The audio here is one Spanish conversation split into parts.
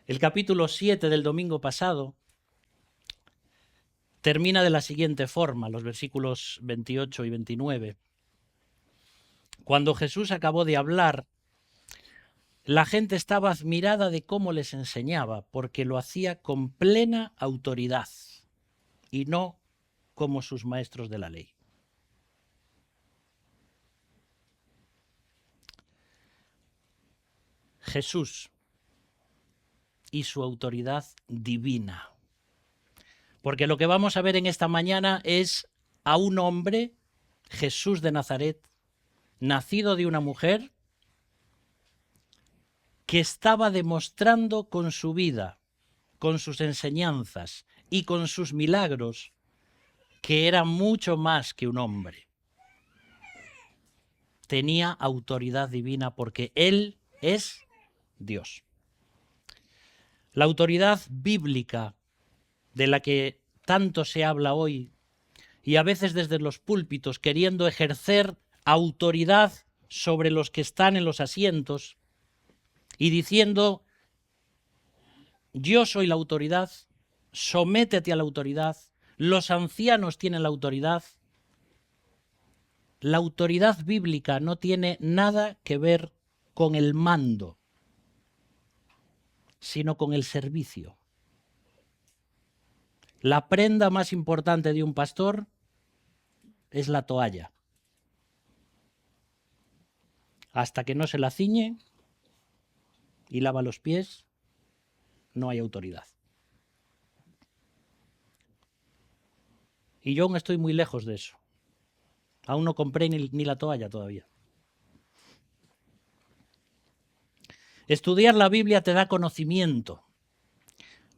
El capítulo 7 del domingo pasado termina de la siguiente forma, los versículos 28 y 29. Cuando Jesús acabó de hablar, la gente estaba admirada de cómo les enseñaba, porque lo hacía con plena autoridad y no como sus maestros de la ley. Jesús y su autoridad divina. Porque lo que vamos a ver en esta mañana es a un hombre, Jesús de Nazaret, nacido de una mujer, que estaba demostrando con su vida, con sus enseñanzas y con sus milagros que era mucho más que un hombre. Tenía autoridad divina porque Él es Dios. La autoridad bíblica de la que tanto se habla hoy y a veces desde los púlpitos queriendo ejercer autoridad sobre los que están en los asientos y diciendo: yo soy la autoridad, sométete a la autoridad, los ancianos tienen la autoridad. La autoridad bíblica no tiene nada que ver con el mando, sino con el servicio. La prenda más importante de un pastor es la toalla. Hasta que no se la ciñe y lava los pies, no hay autoridad. Y yo aún estoy muy lejos de eso. Aún no compré ni la toalla todavía. Estudiar la Biblia te da conocimiento,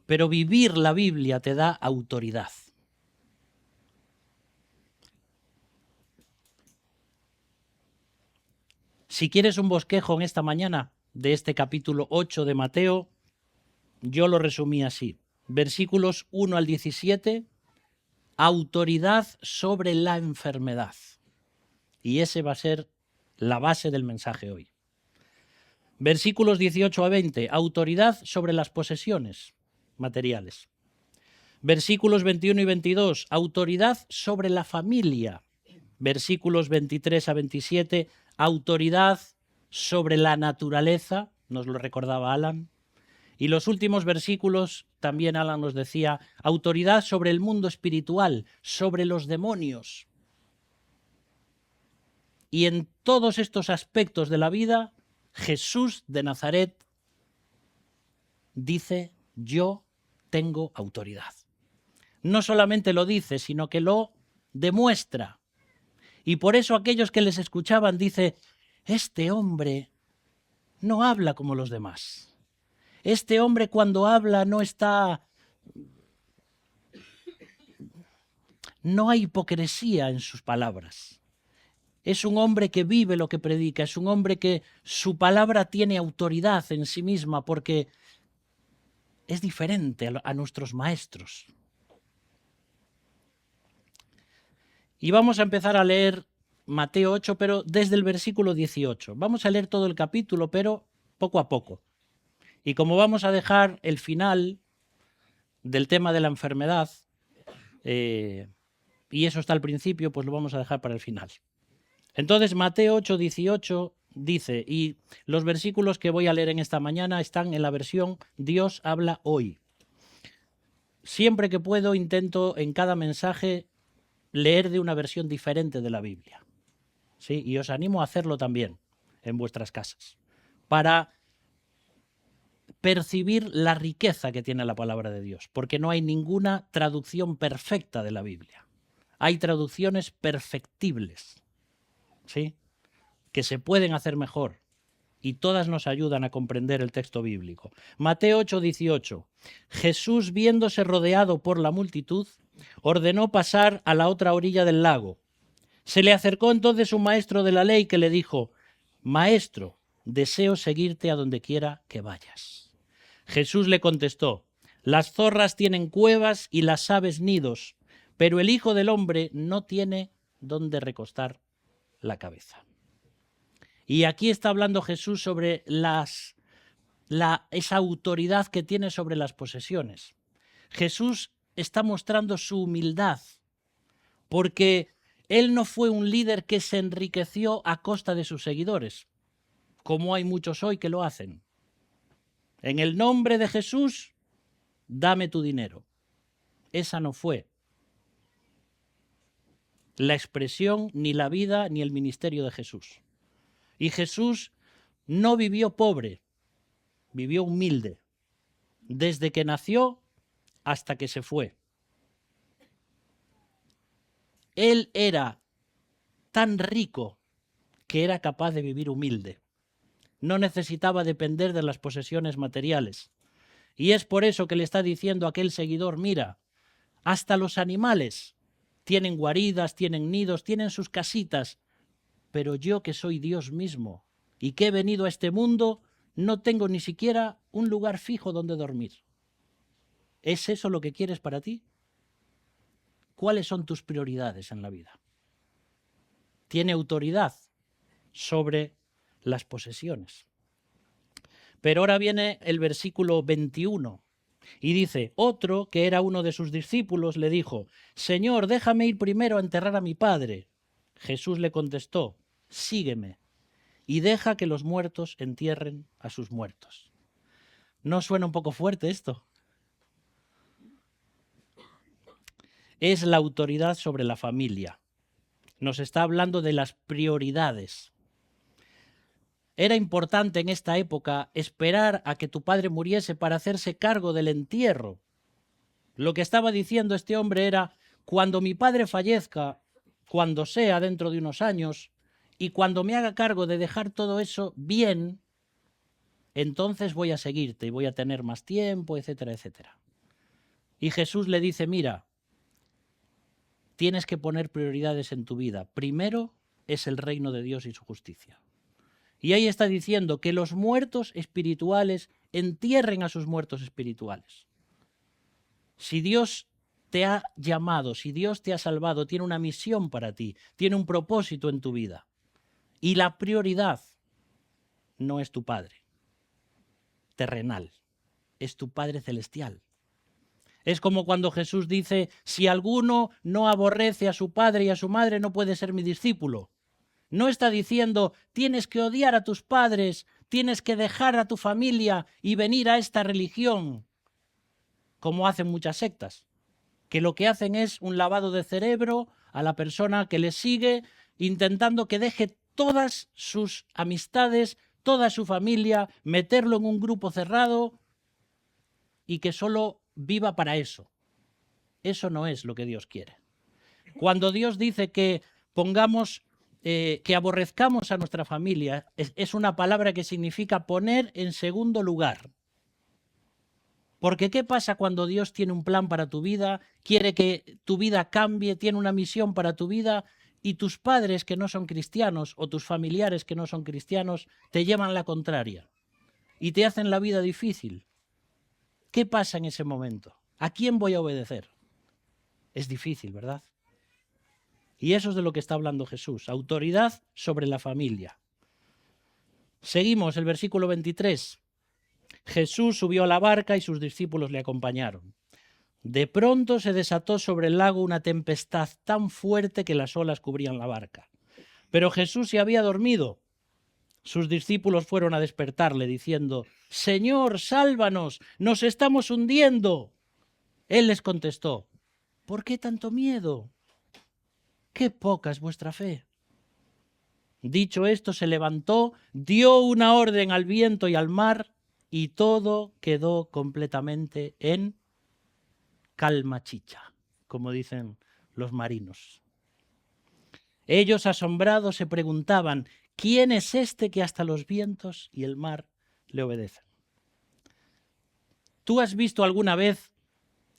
pero vivir la Biblia te da autoridad. Si quieres un bosquejo en esta mañana de este capítulo 8 de Mateo, yo lo resumí así. Versículos 1 al 17, autoridad sobre la enfermedad. Y ese va a ser la base del mensaje hoy. Versículos 18 a 20, autoridad sobre las posesiones materiales. Versículos 21 y 22, autoridad sobre la familia. Versículos 23 a 27, autoridad sobre la naturaleza, nos lo recordaba Alan. Y los últimos versículos, también Alan nos decía, autoridad sobre el mundo espiritual, sobre los demonios. Y en todos estos aspectos de la vida, Jesús de Nazaret dice: yo tengo autoridad. No solamente lo dice, sino que lo demuestra. Y por eso aquellos que les escuchaban dice: este hombre no habla como los demás. Este hombre cuando habla no hay hipocresía en sus palabras. Es un hombre que vive lo que predica, es un hombre que su palabra tiene autoridad en sí misma porque es diferente a nuestros maestros. Y vamos a empezar a leer Mateo 8, pero desde el versículo 18. Vamos a leer todo el capítulo, pero poco a poco. Y como vamos a dejar el final del tema de la enfermedad, y eso está al principio, pues lo vamos a dejar para el final. Entonces, Mateo 8, 18 dice, y los versículos que voy a leer en esta mañana están en la versión Dios habla hoy. Siempre que puedo intento en cada mensaje leer de una versión diferente de la Biblia. ¿Sí? Y os animo a hacerlo también en vuestras casas, para percibir la riqueza que tiene la palabra de Dios, porque no hay ninguna traducción perfecta de la Biblia. Hay traducciones perfectibles, ¿sí?, que se pueden hacer mejor, y todas nos ayudan a comprender el texto bíblico. Mateo 8, 18. Jesús, viéndose rodeado por la multitud, ordenó pasar a la otra orilla del lago. Se le acercó entonces un maestro de la ley que le dijo: Maestro, deseo seguirte a donde quiera que vayas. Jesús le contestó: las zorras tienen cuevas y las aves nidos, pero el Hijo del Hombre no tiene dónde recostar la cabeza. Y aquí está hablando Jesús sobre las esa autoridad que tiene sobre las posesiones. Jesús está mostrando su humildad, porque él no fue un líder que se enriqueció a costa de sus seguidores, como hay muchos hoy que lo hacen. En el nombre de Jesús, dame tu dinero. Esa no fue la expresión, ni la vida, ni el ministerio de Jesús. Y Jesús no vivió pobre, vivió humilde, desde que nació hasta que se fue. Él era tan rico que era capaz de vivir humilde. No necesitaba depender de las posesiones materiales. Y es por eso que le está diciendo a aquel seguidor, mira, hasta los animales tienen guaridas, tienen nidos, tienen sus casitas, pero yo que soy Dios mismo y que he venido a este mundo, no tengo ni siquiera un lugar fijo donde dormir. ¿Es eso lo que quieres para ti? ¿Cuáles son tus prioridades en la vida? Tiene autoridad sobre las posesiones. Pero ahora viene el versículo 21 y dice, otro que era uno de sus discípulos le dijo, Señor, déjame ir primero a enterrar a mi padre. Jesús le contestó, sígueme y deja que los muertos entierren a sus muertos. ¿No suena un poco fuerte esto? Es la autoridad sobre la familia. Nos está hablando de las prioridades. Era importante en esta época esperar a que tu padre muriese para hacerse cargo del entierro. Lo que estaba diciendo este hombre era, cuando mi padre fallezca, cuando sea dentro de unos años, y cuando me haga cargo de dejar todo eso bien, entonces voy a seguirte y voy a tener más tiempo, etcétera, etcétera. Y Jesús le dice, mira, tienes que poner prioridades en tu vida. Primero es el reino de Dios y su justicia. Y ahí está diciendo que los muertos espirituales entierren a sus muertos espirituales. Si Dios te ha llamado, si Dios te ha salvado, tiene una misión para ti, tiene un propósito en tu vida. Y la prioridad no es tu Padre terrenal, es tu Padre celestial. Es como cuando Jesús dice, si alguno no aborrece a su padre y a su madre, no puede ser mi discípulo. No está diciendo, tienes que odiar a tus padres, tienes que dejar a tu familia y venir a esta religión, como hacen muchas sectas, que lo que hacen es un lavado de cerebro a la persona que les sigue, intentando que deje todas sus amistades, toda su familia, meterlo en un grupo cerrado y que solo viva para eso. Eso no es lo que Dios quiere. Cuando Dios dice que pongamos, que aborrezcamos a nuestra familia, es una palabra que significa poner en segundo lugar. Porque ¿qué pasa cuando Dios tiene un plan para tu vida, quiere que tu vida cambie, tiene una misión para tu vida y tus padres que no son cristianos o tus familiares que no son cristianos te llevan la contraria y te hacen la vida difícil? ¿Qué pasa en ese momento? ¿A quién voy a obedecer? Es difícil, ¿verdad? Y eso es de lo que está hablando Jesús, autoridad sobre la familia. Seguimos el versículo 23. Jesús subió a la barca y sus discípulos le acompañaron. De pronto se desató sobre el lago una tempestad tan fuerte que las olas cubrían la barca. Pero Jesús se había dormido. Sus discípulos fueron a despertarle diciendo, Señor, sálvanos, nos estamos hundiendo. Él les contestó, ¿por qué tanto miedo? ¡Qué poca es vuestra fe! Dicho esto, se levantó, dio una orden al viento y al mar, y todo quedó completamente en calma chicha, como dicen los marinos. Ellos, asombrados, se preguntaban, ¿quién es este que hasta los vientos y el mar le obedecen? ¿Tú has visto alguna vez,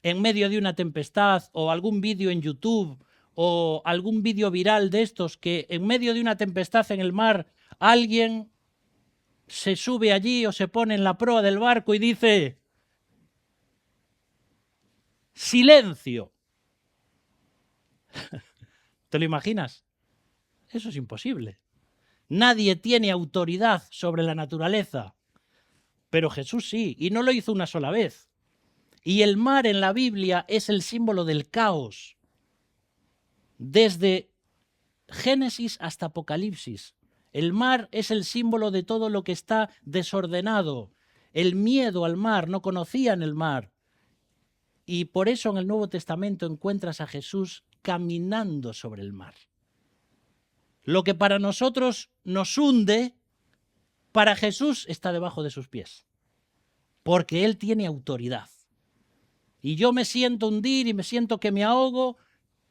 en medio de una tempestad, o algún vídeo en YouTube, o algún vídeo viral de estos, que en medio de una tempestad en el mar, alguien se sube allí o se pone en la proa del barco y dice, ¡silencio! ¿Te lo imaginas? Eso es imposible. Nadie tiene autoridad sobre la naturaleza. Pero Jesús sí, y no lo hizo una sola vez. Y el mar en la Biblia es el símbolo del caos. Desde Génesis hasta Apocalipsis. El mar es el símbolo de todo lo que está desordenado. El miedo al mar, no conocían el mar. Y por eso en el Nuevo Testamento encuentras a Jesús caminando sobre el mar. Lo que para nosotros nos hunde, para Jesús está debajo de sus pies. Porque Él tiene autoridad. Y yo me siento hundir y me siento que me ahogo.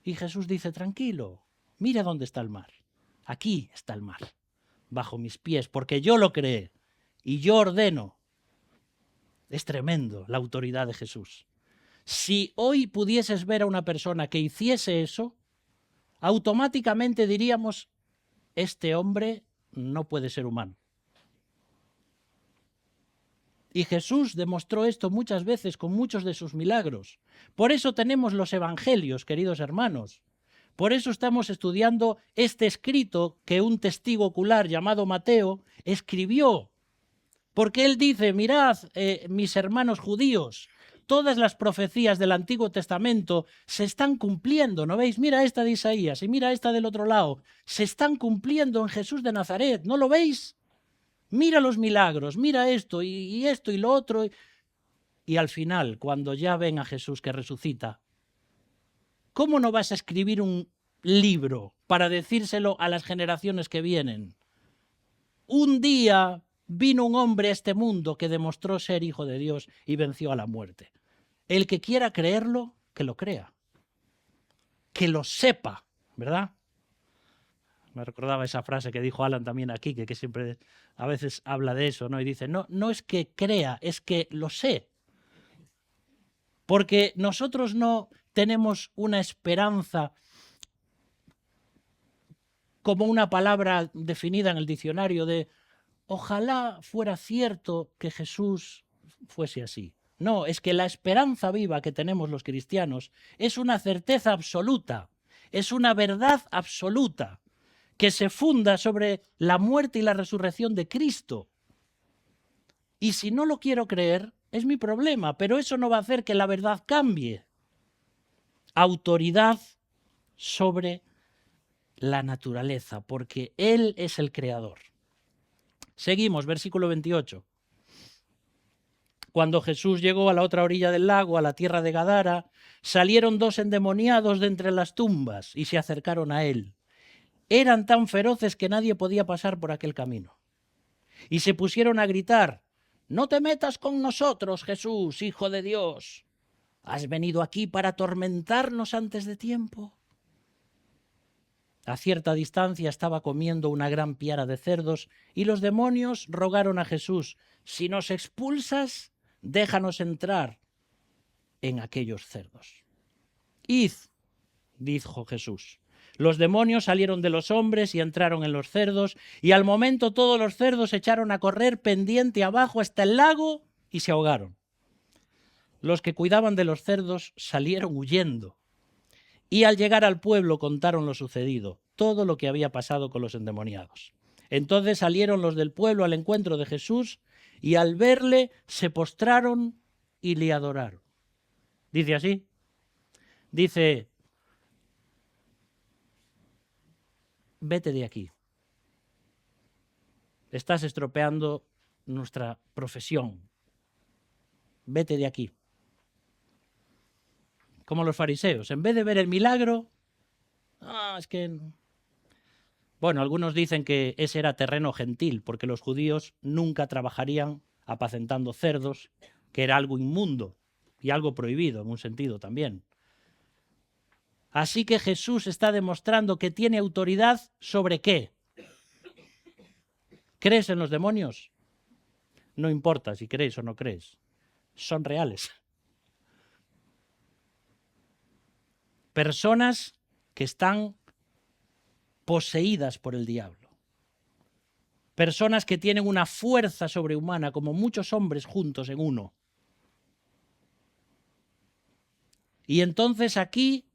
Y Jesús dice, tranquilo, mira dónde está el mar. Aquí está el mar, bajo mis pies, porque yo lo creé y yo ordeno. Es tremendo la autoridad de Jesús. Si hoy pudieses ver a una persona que hiciese eso, automáticamente diríamos, este hombre no puede ser humano. Y Jesús demostró esto muchas veces con muchos de sus milagros. Por eso tenemos los evangelios, queridos hermanos. Por eso estamos estudiando este escrito que un testigo ocular llamado Mateo escribió. Porque él dice, mirad, mis hermanos judíos, todas las profecías del Antiguo Testamento se están cumpliendo, ¿no veis? Mira esta de Isaías y mira esta del otro lado. Se están cumpliendo en Jesús de Nazaret, ¿no lo veis? Mira los milagros, mira esto y esto y lo otro. Y al final, cuando ya ven a Jesús que resucita, ¿cómo no vas a escribir un libro para decírselo a las generaciones que vienen? Un día vino un hombre a este mundo que demostró ser hijo de Dios y venció a la muerte. El que quiera creerlo, que lo crea. Que lo sepa, ¿verdad? Me recordaba esa frase que dijo Alan también aquí, que siempre a veces habla de eso, ¿no? Y dice, no es que crea, es que lo sé. Porque nosotros no tenemos una esperanza como una palabra definida en el diccionario de ojalá fuera cierto que Jesús fuese así. No, es que la esperanza viva que tenemos los cristianos es una certeza absoluta, es una verdad absoluta que se funda sobre la muerte y la resurrección de Cristo. Y si no lo quiero creer, es mi problema, pero eso no va a hacer que la verdad cambie. Autoridad sobre la naturaleza, porque Él es el creador. Seguimos, versículo 28. Cuando Jesús llegó a la otra orilla del lago, a la tierra de Gadara, salieron dos endemoniados de entre las tumbas y se acercaron a Él. Eran tan feroces que nadie podía pasar por aquel camino. Y se pusieron a gritar, «No te metas con nosotros, Jesús, Hijo de Dios. ¿Has venido aquí para atormentarnos antes de tiempo?» A cierta distancia estaba comiendo una gran piara de cerdos y los demonios rogaron a Jesús, «Si nos expulsas, déjanos entrar en aquellos cerdos». «Id», dijo Jesús. Los demonios salieron de los hombres y entraron en los cerdos, y al momento todos los cerdos echaron a correr pendiente abajo hasta el lago y se ahogaron. Los que cuidaban de los cerdos salieron huyendo, y al llegar al pueblo contaron lo sucedido, todo lo que había pasado con los endemoniados. Entonces salieron los del pueblo al encuentro de Jesús, y al verle se postraron y le adoraron. Dice así, dice, vete de aquí. Estás estropeando nuestra profesión. Vete de aquí. Como los fariseos, en vez de ver el milagro, es que... Bueno, algunos dicen que ese era terreno gentil, porque los judíos nunca trabajarían apacentando cerdos, que era algo inmundo y algo prohibido en un sentido también. Así que Jesús está demostrando que tiene autoridad ¿sobre qué? ¿Crees en los demonios? No importa si crees o no crees. Son reales. Personas que están poseídas por el diablo. Personas que tienen una fuerza sobrehumana, como muchos hombres juntos en uno. Y entonces aquí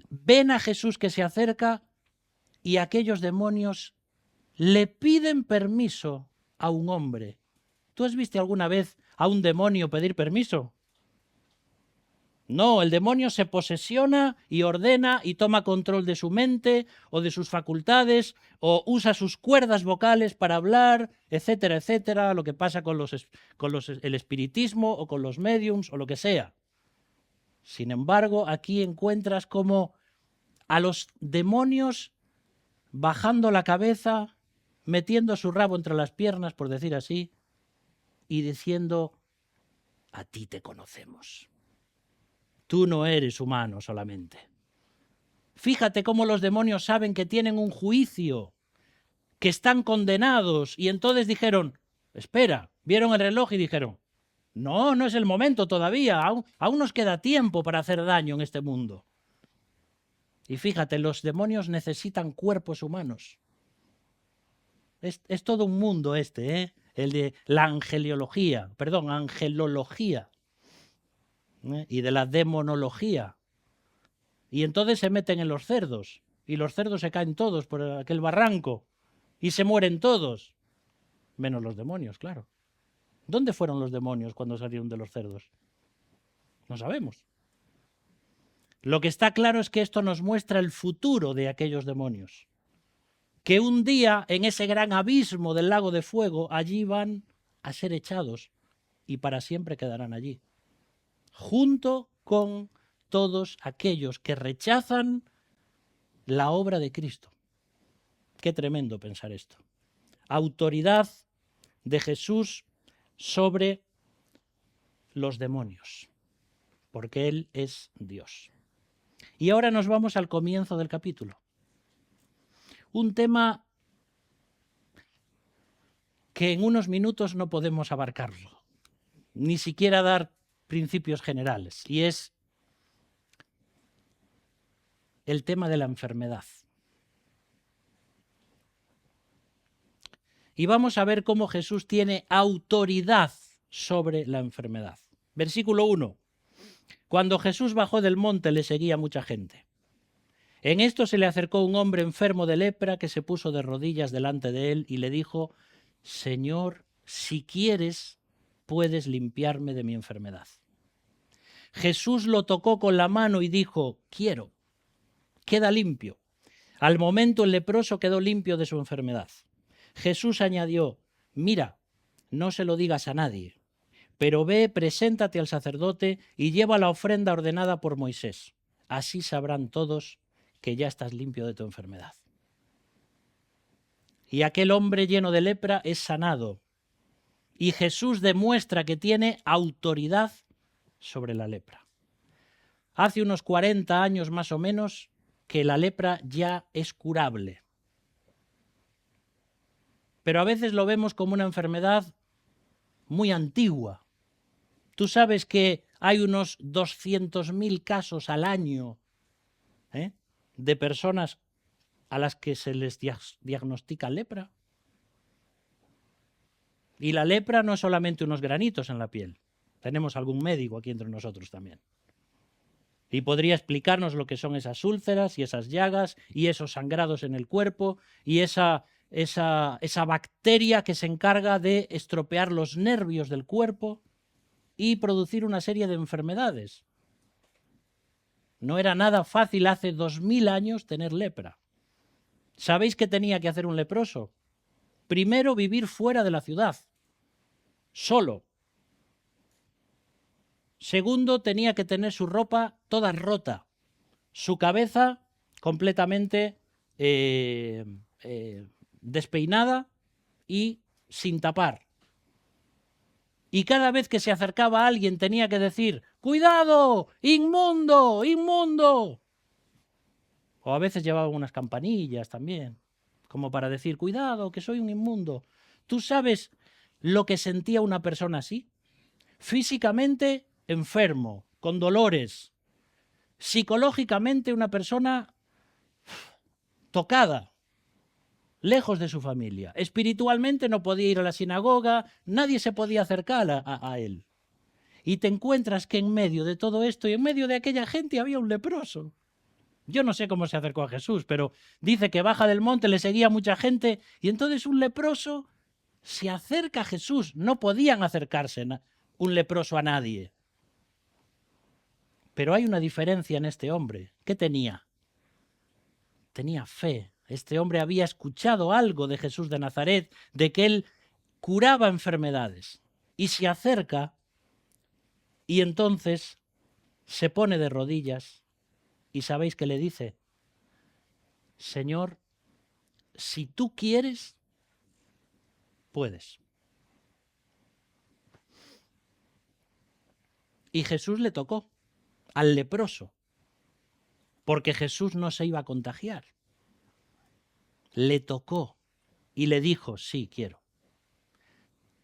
ven a Jesús que se acerca y aquellos demonios le piden permiso a un hombre. ¿Tú has visto alguna vez a un demonio pedir permiso? No, el demonio se posesiona y ordena y toma control de su mente o de sus facultades o usa sus cuerdas vocales para hablar, etcétera, etcétera, lo que pasa con el espiritismo o con los mediums o lo que sea. Sin embargo, aquí encuentras como a los demonios bajando la cabeza, metiendo su rabo entre las piernas, por decir así, y diciendo, a ti te conocemos. Tú no eres humano solamente. Fíjate cómo los demonios saben que tienen un juicio, que están condenados, y entonces dijeron, espera, vieron el reloj y dijeron, no, no es el momento todavía, aún nos queda tiempo para hacer daño en este mundo. Y fíjate, los demonios necesitan cuerpos humanos. Es todo un mundo este, ¿eh? El de la angelología, y de la demonología. Y entonces se meten en los cerdos, y los cerdos se caen todos por aquel barranco, y se mueren todos, menos los demonios, claro. ¿Dónde fueron los demonios cuando salieron de los cerdos? No sabemos. Lo que está claro es que esto nos muestra el futuro de aquellos demonios. Que un día, en ese gran abismo del lago de fuego, allí van a ser echados y para siempre quedarán allí. Junto con todos aquellos que rechazan la obra de Cristo. Qué tremendo pensar esto. Autoridad de Jesús sobre los demonios, porque Él es Dios. Y ahora nos vamos al comienzo del capítulo. Un tema que en unos minutos no podemos abarcarlo, ni siquiera dar principios generales, y es el tema de la enfermedad. Y vamos a ver cómo Jesús tiene autoridad sobre la enfermedad. Versículo 1. Cuando Jesús bajó del monte le seguía mucha gente. En esto se le acercó un hombre enfermo de lepra que se puso de rodillas delante de él y le dijo, Señor, si quieres, puedes limpiarme de mi enfermedad. Jesús lo tocó con la mano y dijo, quiero, queda limpio. Al momento el leproso quedó limpio de su enfermedad. Jesús añadió, mira, no se lo digas a nadie, pero ve, preséntate al sacerdote y lleva la ofrenda ordenada por Moisés. Así sabrán todos que ya estás limpio de tu enfermedad. Y aquel hombre lleno de lepra es sanado. Y Jesús demuestra que tiene autoridad sobre la lepra. Hace unos 40 años más o menos que la lepra ya es curable. Pero a veces lo vemos como una enfermedad muy antigua. Tú sabes que hay unos 200.000 casos al año de personas a las que se les diagnostica lepra. Y la lepra no es solamente unos granitos en la piel. Tenemos algún médico aquí entre nosotros también. Y podría explicarnos lo que son esas úlceras y esas llagas y esos sangrados en el cuerpo y esa bacteria que se encarga de estropear los nervios del cuerpo y producir una serie de enfermedades. No era nada fácil hace 2000 años tener lepra. ¿Sabéis qué tenía que hacer un leproso? Primero, vivir fuera de la ciudad, solo. Segundo, tenía que tener su ropa toda rota, su cabeza completamente despeinada y sin tapar. Y cada vez que se acercaba a alguien tenía que decir, ¡cuidado! ¡Inmundo! ¡Inmundo! O a veces llevaba unas campanillas también, como para decir, ¡cuidado, que soy un inmundo! ¿Tú sabes lo que sentía una persona así? Físicamente enfermo, con dolores. Psicológicamente una persona tocada, lejos de su familia. Espiritualmente no podía ir a la sinagoga, nadie se podía acercar a él. Y te encuentras que en medio de todo esto y en medio de aquella gente había un leproso. Yo no sé cómo se acercó a Jesús, pero dice que baja del monte, le seguía mucha gente y entonces un leproso Se acerca a Jesús. No podían acercarse un leproso a nadie. Pero hay una diferencia en este hombre. ¿Qué tenía? Tenía fe. Este hombre había escuchado algo de Jesús de Nazaret, de que él curaba enfermedades. Y se acerca y entonces se pone de rodillas. ¿Y sabéis qué le dice? Señor, si tú quieres, puedes. Y Jesús le tocó al leproso, porque Jesús no se iba a contagiar. Le tocó y le dijo, sí quiero.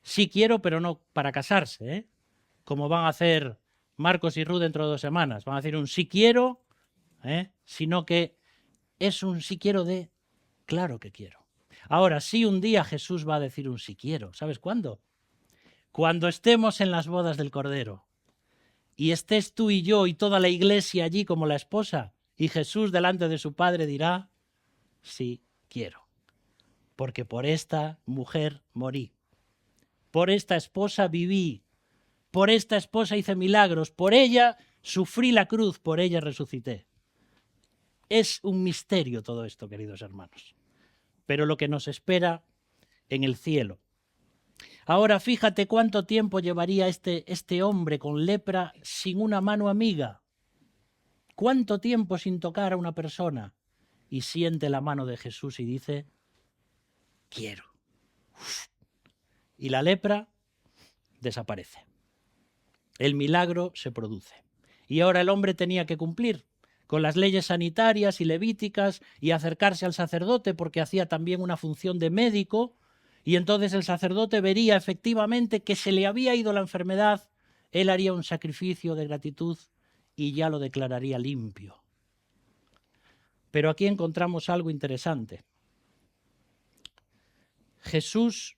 Sí quiero, pero no para casarse, ¿eh? Como van a hacer Marcos y Ruth dentro de 2 semanas. Van a decir un sí quiero, sino que es un sí quiero de claro que quiero. Ahora, sí, un día Jesús va a decir un sí quiero. ¿Sabes cuándo? Cuando estemos en las bodas del Cordero y estés tú y yo y toda la iglesia allí como la esposa, y Jesús delante de su Padre dirá, sí quiero, porque por esta mujer morí, por esta esposa viví, por esta esposa hice milagros, por ella sufrí la cruz, por ella resucité. Es un misterio todo esto, queridos hermanos, pero lo que nos espera en el cielo. Ahora fíjate cuánto tiempo llevaría este hombre con lepra sin una mano amiga. ¿Cuánto tiempo sin tocar a una persona? Y siente la mano de Jesús y dice, quiero. Y la lepra desaparece. El milagro se produce. Y ahora el hombre tenía que cumplir con las leyes sanitarias y levíticas y acercarse al sacerdote porque hacía también una función de médico. Y entonces el sacerdote vería efectivamente que se le había ido la enfermedad, él haría un sacrificio de gratitud y ya lo declararía limpio. Pero aquí encontramos algo interesante. Jesús,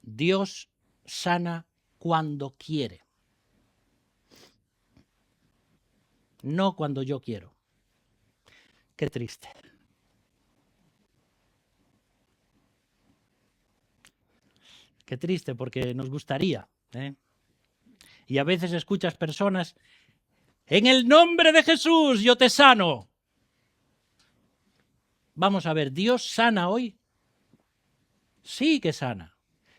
Dios, sana cuando quiere, no cuando yo quiero. Qué triste. Qué triste, porque nos gustaría, ¿eh? Y a veces escuchas personas, en el nombre de Jesús yo te sano. Vamos a ver, ¿Dios sana hoy? Sí que sana.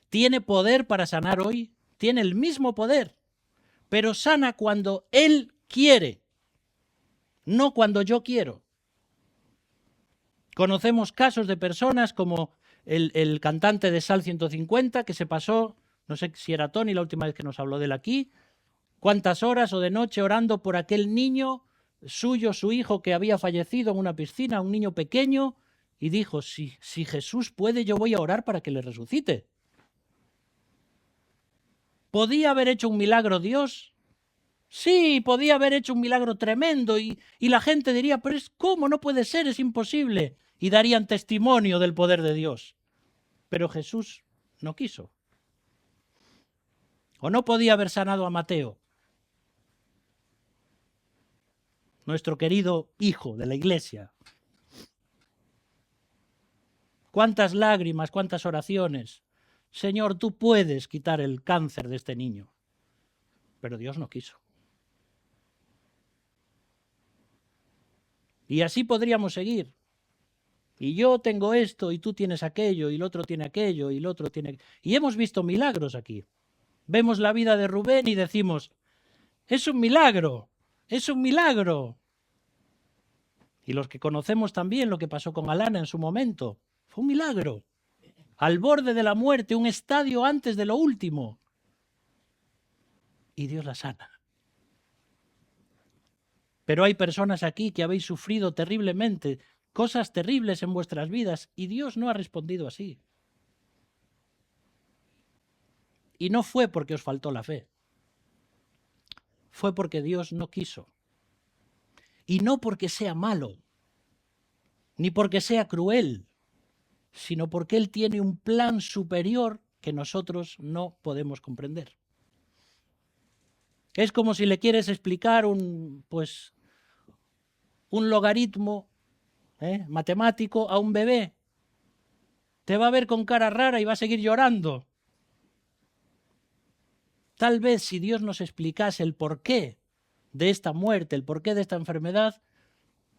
¿Tiene poder para sanar hoy? Tiene el mismo poder, pero sana cuando Él quiere, no cuando yo quiero. Conocemos casos de personas como el cantante de Sal 150 que se pasó, no sé si era Tony la última vez que nos habló de él aquí, cuántas horas o de noche orando por aquel niño suyo, su hijo que había fallecido en una piscina, un niño pequeño, y dijo, si Jesús puede, yo voy a orar para que le resucite. ¿Podía haber hecho un milagro Dios? Sí, podía haber hecho un milagro tremendo y la gente diría, pero ¿cómo? No puede ser, es imposible. Y darían testimonio del poder de Dios. Pero Jesús no quiso. ¿O no podía haber sanado a Mateo, nuestro querido hijo de la iglesia? ¿Cuántas lágrimas, cuántas oraciones? Señor, tú puedes quitar el cáncer de este niño. Pero Dios no quiso. Y así podríamos seguir. Y yo tengo esto, y tú tienes aquello, y el otro tiene aquello, y el otro tiene... Y hemos visto milagros aquí. Vemos la vida de Rubén y decimos, es un milagro, es un milagro. Y los que conocemos también lo que pasó con Alana en su momento, fue un milagro. Al borde de la muerte, un estadio antes de lo último. Y Dios la sana. Pero hay personas aquí que habéis sufrido terriblemente, cosas terribles en vuestras vidas, y Dios no ha respondido así. Y no fue porque os faltó la fe. Fue porque Dios no quiso. Y no porque sea malo, ni porque sea cruel, sino porque Él tiene un plan superior que nosotros no podemos comprender. Es como si le quieres explicar un logaritmo matemático a un bebé. Te va a ver con cara rara y va a seguir llorando. Tal vez si Dios nos explicase el porqué de esta muerte, el porqué de esta enfermedad,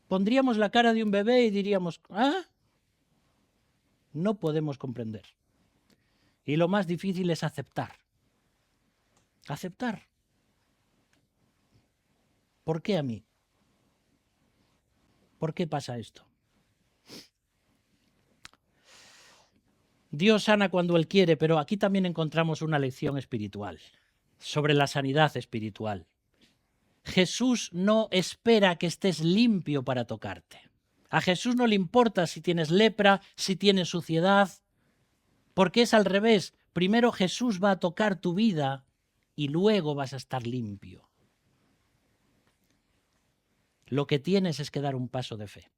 pondríamos la cara de un bebé y diríamos, ¿ah? No podemos comprender. Y lo más difícil es aceptar. Aceptar. ¿Por qué a mí? ¿Por qué pasa esto? Dios sana cuando Él quiere, pero aquí también encontramos una lección espiritual, sobre la sanidad espiritual. Jesús no espera que estés limpio para tocarte. A Jesús no le importa si tienes lepra, si tienes suciedad, porque es al revés. Primero Jesús va a tocar tu vida y luego vas a estar limpio. Lo que tienes es que dar un paso de fe.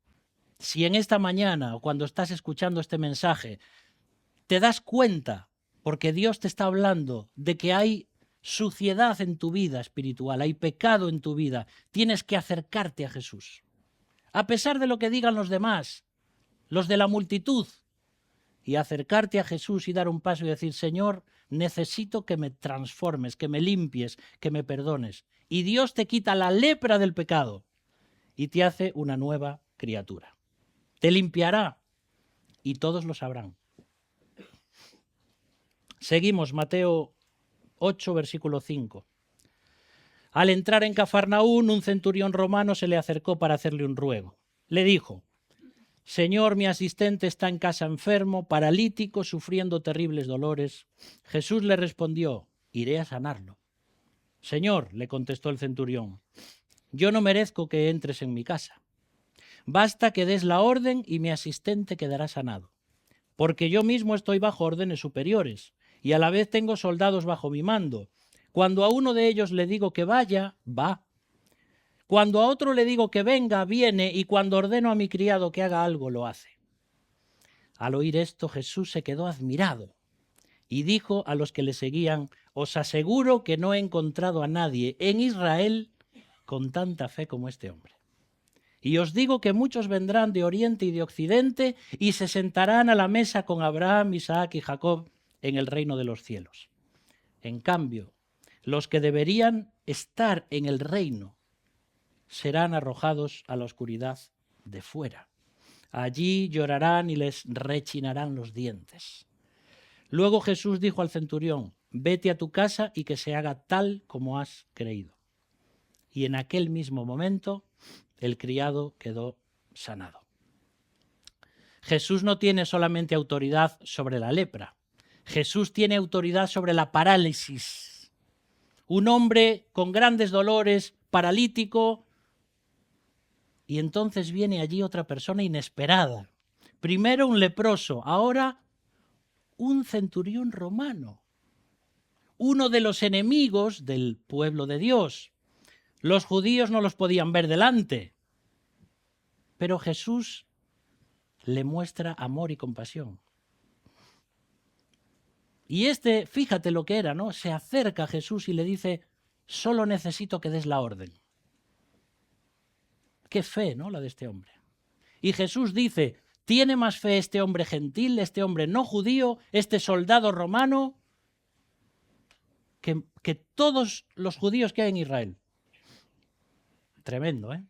Si en esta mañana o cuando estás escuchando este mensaje te das cuenta, porque Dios te está hablando, de que hay suciedad en tu vida espiritual, hay pecado en tu vida, tienes que acercarte a Jesús. A pesar de lo que digan los demás, los de la multitud, y acercarte a Jesús y dar un paso y decir, Señor, necesito que me transformes, que me limpies, que me perdones. Y Dios te quita la lepra del pecado y te hace una nueva criatura. Te limpiará y todos lo sabrán. Seguimos, Mateo 8, versículo 5. Al entrar en Cafarnaún, un centurión romano se le acercó para hacerle un ruego. Le dijo, Señor, mi asistente está en casa enfermo, paralítico, sufriendo terribles dolores. Jesús le respondió, iré a sanarlo. Señor, le contestó el centurión, yo no merezco que entres en mi casa. Basta que des la orden y mi asistente quedará sanado. Porque yo mismo estoy bajo órdenes superiores y a la vez tengo soldados bajo mi mando. Cuando a uno de ellos le digo que vaya, va. Cuando a otro le digo que venga, viene, y cuando ordeno a mi criado que haga algo, lo hace. Al oír esto, Jesús se quedó admirado y dijo a los que le seguían, os aseguro que no he encontrado a nadie en Israel con tanta fe como este hombre. Y os digo que muchos vendrán de oriente y de occidente y se sentarán a la mesa con Abraham, Isaac y Jacob en el reino de los cielos. En cambio, los que deberían estar en el reino serán arrojados a la oscuridad de fuera. Allí llorarán y les rechinarán los dientes. Luego Jesús dijo al centurión, vete a tu casa y que se haga tal como has creído. Y en aquel mismo momento el criado quedó sanado. Jesús no tiene solamente autoridad sobre la lepra. Jesús tiene autoridad sobre la parálisis. Un hombre con grandes dolores, paralítico, y entonces viene allí otra persona inesperada. Primero un leproso, ahora un centurión romano. Uno de los enemigos del pueblo de Dios. Los judíos no los podían ver delante, pero Jesús le muestra amor y compasión. Y fíjate lo que era, ¿no? Se acerca a Jesús y le dice, solo necesito que des la orden. Qué fe, ¿no? La de este hombre. Y Jesús dice, ¿tiene más fe este hombre gentil, este hombre no judío, este soldado romano, que todos los judíos que hay en Israel? Tremendo, ¿eh?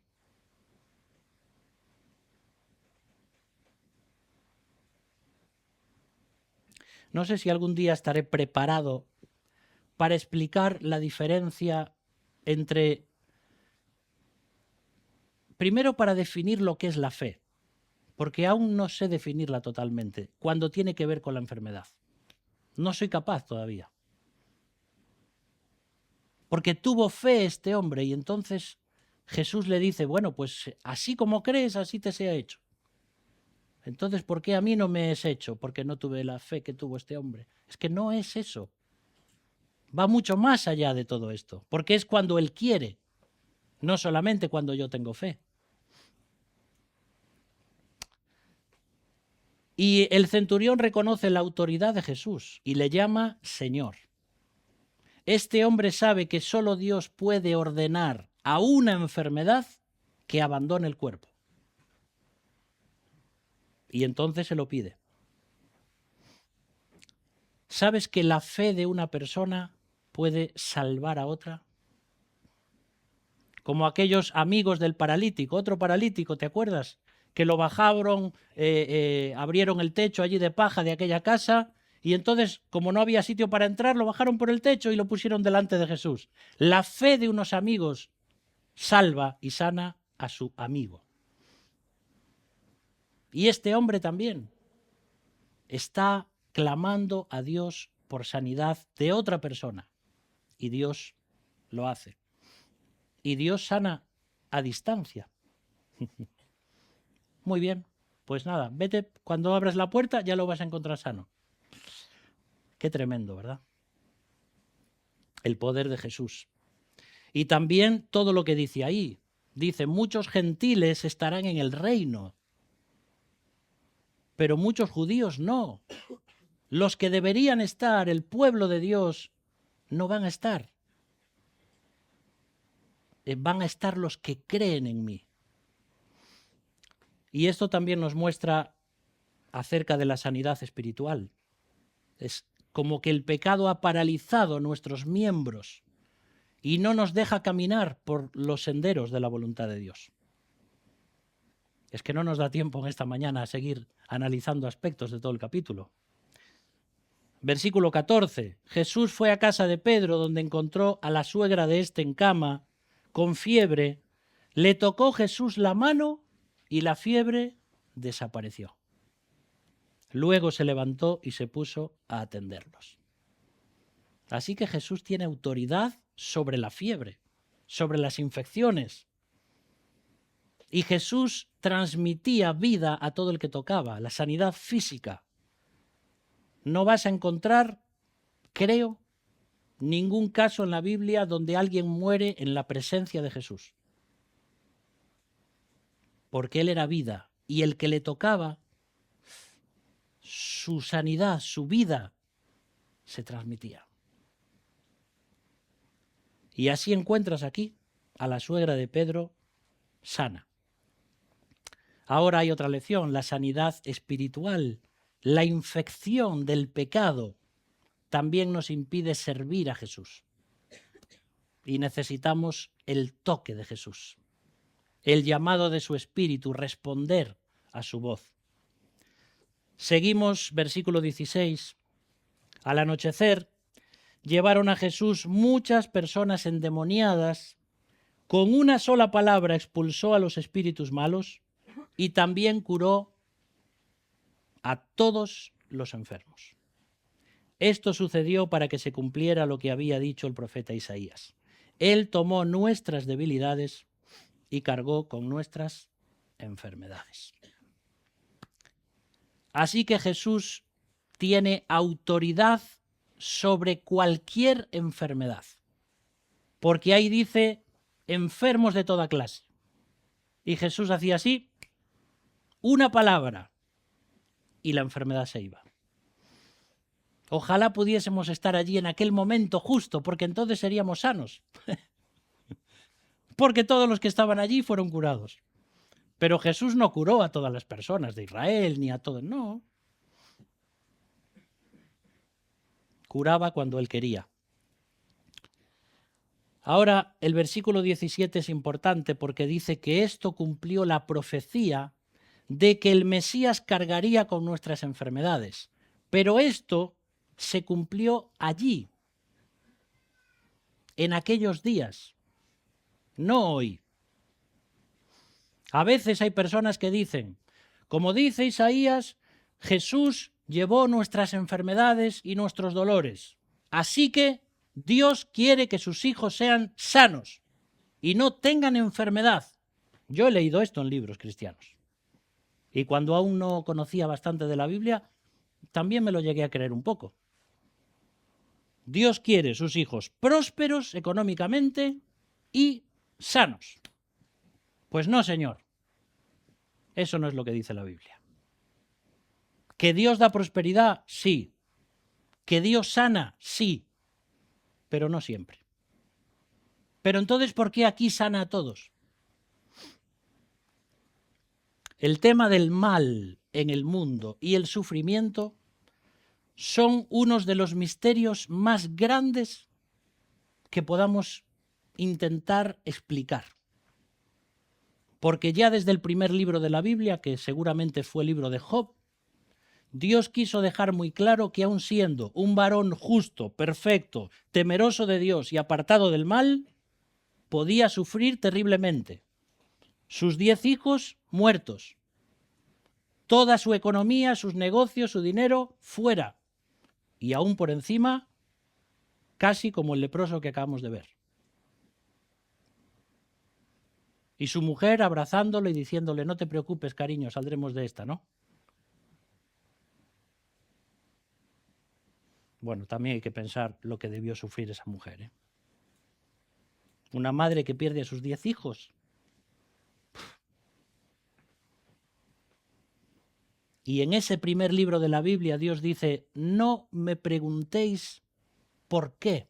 No sé si algún día estaré preparado para explicar la diferencia entre, primero para definir lo que es la fe, porque aún no sé definirla totalmente, cuando tiene que ver con la enfermedad. No soy capaz todavía. Porque tuvo fe este hombre y entonces Jesús le dice, bueno, pues así como crees, así te sea hecho. Entonces, ¿por qué a mí no me es hecho? Porque no tuve la fe que tuvo este hombre. Es que no es eso. Va mucho más allá de todo esto, porque es cuando Él quiere, no solamente cuando yo tengo fe. Y el centurión reconoce la autoridad de Jesús y le llama Señor. Este hombre sabe que solo Dios puede ordenar a una enfermedad que abandone el cuerpo. Y entonces se lo pide. ¿Sabes que la fe de una persona puede salvar a otra? Como aquellos amigos del paralítico, otro paralítico, ¿te acuerdas? Que lo bajaron, abrieron el techo allí de paja de aquella casa y entonces, como no había sitio para entrar, lo bajaron por el techo y lo pusieron delante de Jesús. La fe de unos amigos salva y sana a su amigo. Y este hombre también está clamando a Dios por sanidad de otra persona. Y Dios lo hace. Y Dios sana a distancia. Muy bien, pues nada, vete, cuando abras la puerta ya lo vas a encontrar sano. Qué tremendo, ¿verdad? El poder de Jesús. Y también todo lo que dice ahí. Dice, muchos gentiles estarán en el reino, pero muchos judíos no. Los que deberían estar, el pueblo de Dios, no van a estar. Van a estar los que creen en mí. Y esto también nos muestra acerca de la sanidad espiritual. Es como que el pecado ha paralizado nuestros miembros y no nos deja caminar por los senderos de la voluntad de Dios. Es que no nos da tiempo en esta mañana a seguir analizando aspectos de todo el capítulo. Versículo 14. Jesús fue a casa de Pedro, donde encontró a la suegra de éste en cama, con fiebre. Le tocó Jesús la mano y la fiebre desapareció. Luego se levantó y se puso a atenderlos. Así que Jesús tiene autoridad sobre la fiebre, sobre las infecciones. Y Jesús transmitía vida a todo el que tocaba, la sanidad física. No vas a encontrar, creo, ningún caso en la Biblia donde alguien muere en la presencia de Jesús. Porque Él era vida y el que le tocaba, su sanidad, su vida, se transmitía. Y así encuentras aquí a la suegra de Pedro sana. Ahora hay otra lección, la sanidad espiritual. La infección del pecado también nos impide servir a Jesús. Y necesitamos el toque de Jesús, el llamado de su espíritu, responder a su voz. Seguimos, versículo 16. Al anochecer, llevaron a Jesús muchas personas endemoniadas. Con una sola palabra expulsó a los espíritus malos y también curó a todos los enfermos. Esto sucedió para que se cumpliera lo que había dicho el profeta Isaías. Él tomó nuestras debilidades y cargó con nuestras enfermedades. Así que Jesús tiene autoridad sobre cualquier enfermedad. Porque ahí dice enfermos de toda clase. Y Jesús hacía así, una palabra, y la enfermedad se iba. Ojalá pudiésemos estar allí en aquel momento justo, porque entonces seríamos sanos. Porque todos los que estaban allí fueron curados. Pero Jesús no curó a todas las personas de Israel, ni a todos, no. Curaba cuando Él quería. Ahora, el versículo 17 es importante porque dice que esto cumplió la profecía de que el Mesías cargaría con nuestras enfermedades. Pero esto se cumplió allí, en aquellos días, no hoy. A veces hay personas que dicen, como dice Isaías, Jesús llevó nuestras enfermedades y nuestros dolores. Así que Dios quiere que sus hijos sean sanos y no tengan enfermedad. Yo he leído esto en libros cristianos. Y cuando aún no conocía bastante de la Biblia, también me lo llegué a creer un poco. Dios quiere sus hijos prósperos económicamente y sanos. Pues no, Señor. Eso no es lo que dice la Biblia. ¿Que Dios da prosperidad? Sí. ¿Que Dios sana? Sí. Pero no siempre. Pero entonces, ¿por qué aquí sana a todos? El tema del mal en el mundo y el sufrimiento son unos de los misterios más grandes que podamos intentar explicar. Porque ya desde el primer libro de la Biblia, que seguramente fue el libro de Job, Dios quiso dejar muy claro que aun siendo un varón justo, perfecto, temeroso de Dios y apartado del mal, podía sufrir terriblemente. Sus 10 hijos muertos. Toda su economía, sus negocios, su dinero, fuera. Y aún por encima, casi como el leproso que acabamos de ver. Y su mujer abrazándole y diciéndole, no te preocupes, cariño, saldremos de esta, ¿no? Bueno, también hay que pensar lo que debió sufrir esa mujer, ¿eh? Una madre que pierde a sus 10 hijos. Y en ese primer libro de la Biblia Dios dice, no me preguntéis por qué,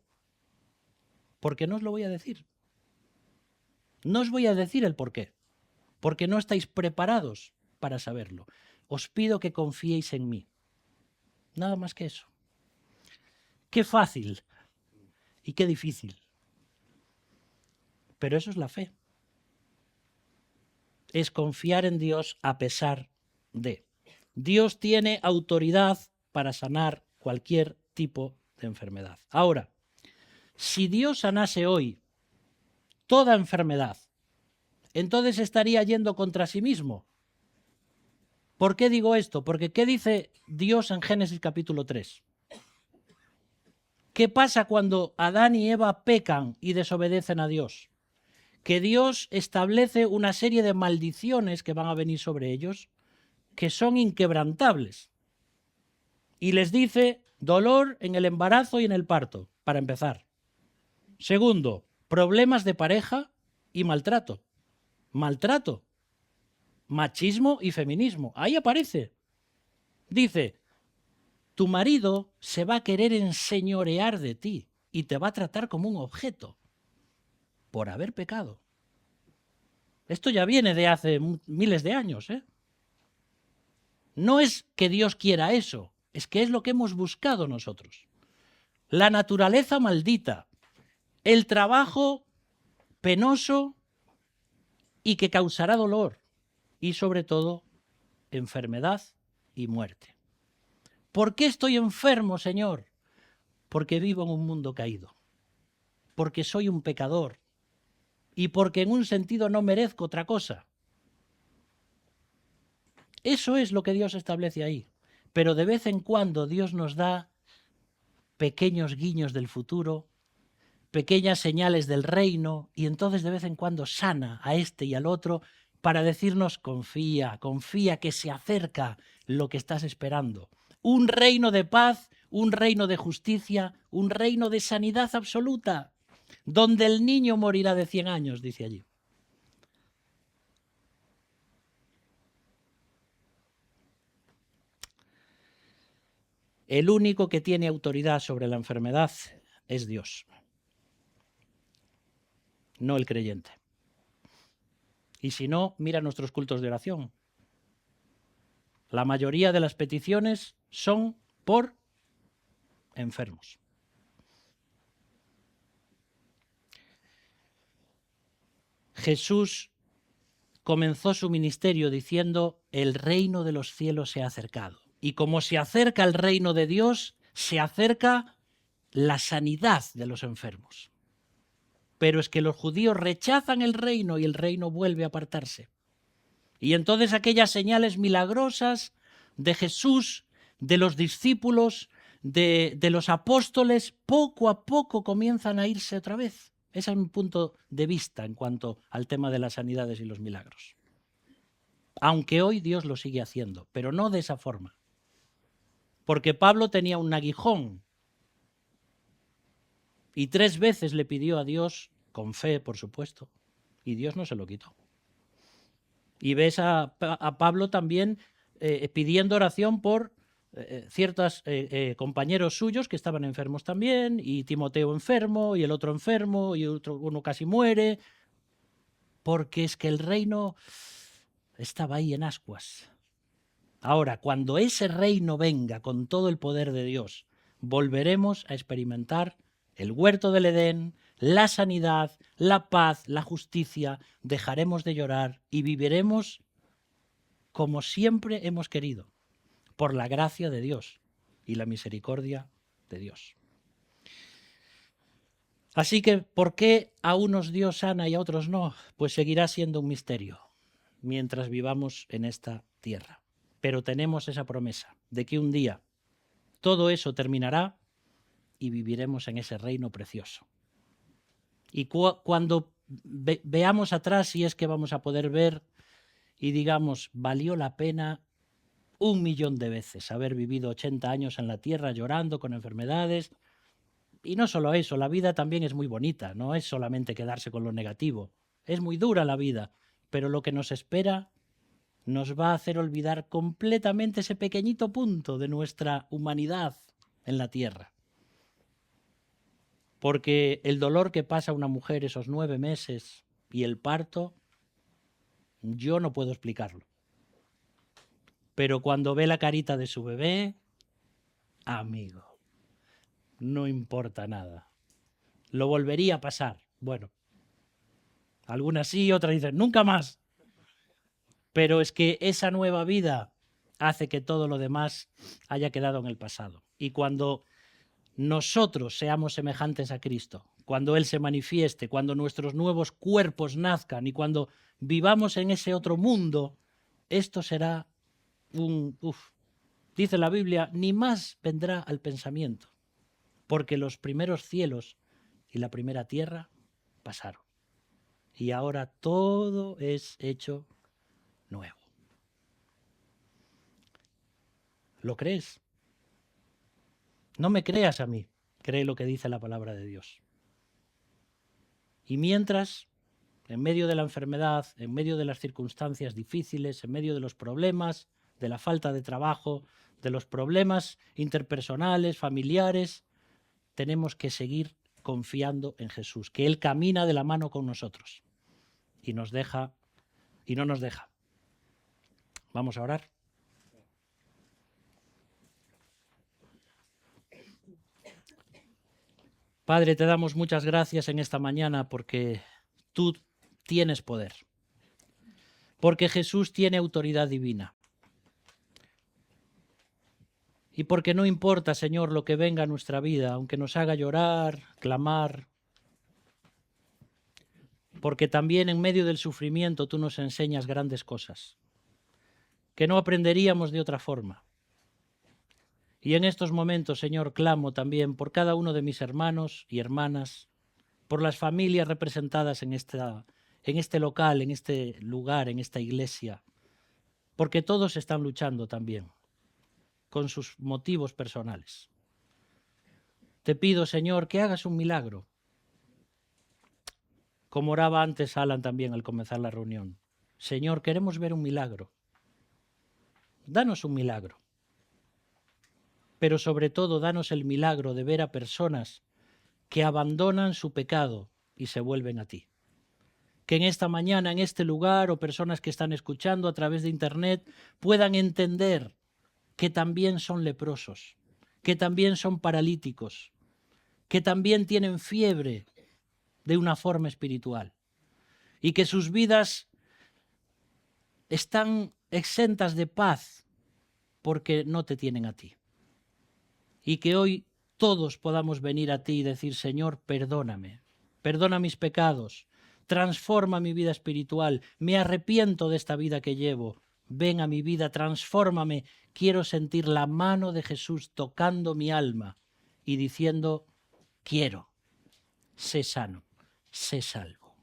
porque no os lo voy a decir. No os voy a decir el por qué, porque no estáis preparados para saberlo. Os pido que confiéis en mí. Nada más que eso. Qué fácil y qué difícil. Pero eso es la fe. Es confiar en Dios a pesar de. Dios tiene autoridad para sanar cualquier tipo de enfermedad. Ahora, si Dios sanase hoy toda enfermedad, entonces estaría yendo contra sí mismo. ¿Por qué digo esto? Porque ¿qué dice Dios en Génesis capítulo 3? ¿Qué pasa cuando Adán y Eva pecan y desobedecen a Dios? Que Dios establece una serie de maldiciones que van a venir sobre ellos, que son inquebrantables. Y les dice dolor en el embarazo y en el parto, para empezar. Segundo, problemas de pareja y maltrato. Maltrato, machismo y feminismo. Ahí aparece. Dice, tu marido se va a querer enseñorear de ti y te va a tratar como un objeto por haber pecado. Esto ya viene de hace miles de años, ¿eh? No es que Dios quiera eso, es que es lo que hemos buscado nosotros. La naturaleza maldita, el trabajo penoso y que causará dolor y sobre todo enfermedad y muerte. ¿Por qué estoy enfermo, Señor? Porque vivo en un mundo caído, porque soy un pecador y porque en un sentido no merezco otra cosa. Eso es lo que Dios establece ahí. Pero de vez en cuando Dios nos da pequeños guiños del futuro, pequeñas señales del reino, y entonces de vez en cuando sana a este y al otro para decirnos, confía, confía que se acerca lo que estás esperando. Un reino de paz, un reino de justicia, un reino de sanidad absoluta, donde el niño morirá de 100 años, dice allí. El único que tiene autoridad sobre la enfermedad es Dios, no el creyente. Y si no, mira nuestros cultos de oración. La mayoría de las peticiones son por enfermos. Jesús comenzó su ministerio diciendo, el reino de los cielos se ha acercado. Y como se acerca el reino de Dios, se acerca la sanidad de los enfermos. Pero es que los judíos rechazan el reino y el reino vuelve a apartarse. Y entonces aquellas señales milagrosas de Jesús, de los discípulos, de los apóstoles, poco a poco comienzan a irse otra vez. Ese es mi punto de vista en cuanto al tema de las sanidades y los milagros. Aunque hoy Dios lo sigue haciendo, pero no de esa forma. Porque Pablo tenía un aguijón y 3 veces le pidió a Dios, con fe, por supuesto, y Dios no se lo quitó. Y ves a Pablo también pidiendo oración por ciertos compañeros suyos que estaban enfermos también, y Timoteo enfermo, y el otro enfermo, y uno casi muere, porque es que el reino estaba ahí en ascuas. Ahora, cuando ese reino venga con todo el poder de Dios, volveremos a experimentar el huerto del Edén, la sanidad, la paz, la justicia, dejaremos de llorar y viviremos como siempre hemos querido, por la gracia de Dios y la misericordia de Dios. Así que, ¿por qué a unos Dios sana y a otros no? Pues seguirá siendo un misterio mientras vivamos en esta tierra. Pero tenemos esa promesa de que un día todo eso terminará y viviremos en ese reino precioso. Y cuando veamos atrás, si es que vamos a poder ver y digamos, valió la pena 1.000.000 de veces haber vivido 80 años en la tierra llorando con enfermedades. Y no solo eso, la vida también es muy bonita, no es solamente quedarse con lo negativo. Es muy dura la vida, pero lo que nos espera nos va a hacer olvidar completamente ese pequeñito punto de nuestra humanidad en la tierra. Porque el dolor que pasa una mujer esos 9 meses y el parto, yo no puedo explicarlo. Pero cuando ve la carita de su bebé, amigo, no importa nada. Lo volvería a pasar. Bueno, algunas sí, otras dicen, nunca más. Pero es que esa nueva vida hace que todo lo demás haya quedado en el pasado. Y cuando nosotros seamos semejantes a Cristo, cuando Él se manifieste, cuando nuestros nuevos cuerpos nazcan y cuando vivamos en ese otro mundo, esto será dice la Biblia, ni más vendrá al pensamiento, porque los primeros cielos y la primera tierra pasaron. Y ahora todo es hecho nuevo. ¿Lo crees? No me creas a mí, cree lo que dice la palabra de Dios. Y mientras, en medio de la enfermedad, en medio de las circunstancias difíciles, en medio de los problemas, de la falta de trabajo, de los problemas interpersonales, familiares, tenemos que seguir confiando en Jesús, que Él camina de la mano con nosotros y nos deja y no nos deja. Vamos a orar. Padre, te damos muchas gracias en esta mañana porque tú tienes poder, porque Jesús tiene autoridad divina y porque no importa, Señor, lo que venga a nuestra vida, aunque nos haga llorar, clamar, porque también en medio del sufrimiento tú nos enseñas grandes cosas que no aprenderíamos de otra forma. Y en estos momentos, Señor, clamo también por cada uno de mis hermanos y hermanas, por las familias representadas en este local, en este lugar, en esta iglesia, porque todos están luchando también con sus motivos personales. Te pido, Señor, que hagas un milagro, como oraba antes Alan también al comenzar la reunión. Señor, queremos ver un milagro. Danos un milagro. Pero sobre todo, danos el milagro de ver a personas que abandonan su pecado y se vuelven a ti. Que en esta mañana, en este lugar, o personas que están escuchando a través de internet, puedan entender que también son leprosos, que también son paralíticos, que también tienen fiebre de una forma espiritual y que sus vidas están exentas de paz porque no te tienen a ti. Y que hoy todos podamos venir a ti y decir, Señor, perdóname, perdona mis pecados, transforma mi vida espiritual, me arrepiento de esta vida que llevo, ven a mi vida, transfórmame, quiero sentir la mano de Jesús tocando mi alma y diciendo, quiero, sé sano, sé salvo.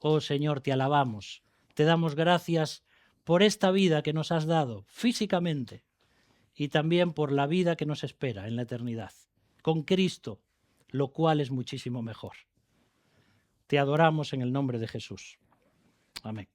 Oh Señor, te alabamos, te damos gracias por esta vida que nos has dado físicamente y también por la vida que nos espera en la eternidad, con Cristo, lo cual es muchísimo mejor. Te adoramos en el nombre de Jesús. Amén.